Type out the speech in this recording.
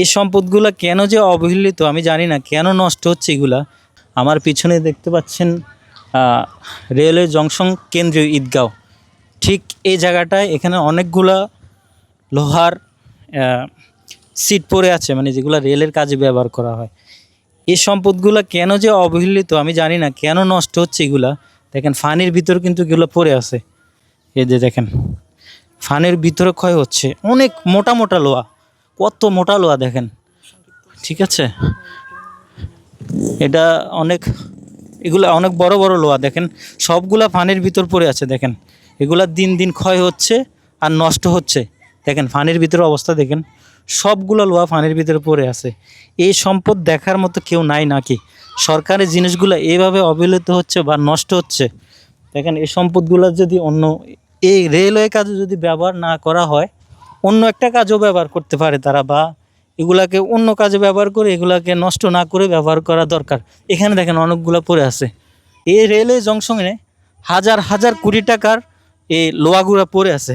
এই সম্পদগুলা কেন যে অবহেলিত আমি জানি না, কেন নষ্ট হচ্ছে এগুলা। আমার পিছনে দেখতে পাচ্ছেন রেলওয়ে জংশন কেন্দ্রীয় ঈদগাঁও, ঠিক এই জায়গাটায় এখানে অনেকগুলা লোহার সিট পড়ে আছে, মানে যেগুলো রেলের কাজে ব্যবহার করা হয়। এই সম্পদগুলো কেন যে অবহেলিত আমি জানি না, কেন নষ্ট হচ্ছে এগুলা। দেখেন ফানির ভিতর কিন্তু এগুলো পড়ে আছে, এই যে দেখেন ফানির ভিতরে ক্ষয় হচ্ছে। অনেক মোটা মোটা লোহা, কত মোটা লোহা দেখেন, ঠিক আছে। এটা অনেক, এগুলা অনেক বড় বড় লোহা দেখেন, সবগুলা ফানির ভিতর পড়ে আছে। দেখেন এগুলা দিন দিন ক্ষয় হচ্ছে আর নষ্ট হচ্ছে। দেখেন ফানির ভিতরে অবস্থা দেখেন, সবগুলো লোহা ফানির ভিতরে পড়ে আছে। এই সম্পদ দেখার মতো কেউ নাই নাকি? সরকারি জিনিসগুলো এইভাবে অবহেলিত হচ্ছে বা নষ্ট হচ্ছে। দেখেন এই সম্পদগুলো যদি অন্য এই রেলওয়ে কাজে যদি ব্যবহার না করা হয়, অন্য একটা কাজও ব্যবহার করতে পারে তারা, বা এগুলাকে অন্য কাজে ব্যবহার করে এগুলাকে নষ্ট না করে ব্যবহার করা দরকার। এখানে দেখেন অনেকগুলো পড়ে আছে। এই রেলওয়ে জংশনে হাজার হাজার কোটি টাকার এই লোহাগুলা পড়ে আছে।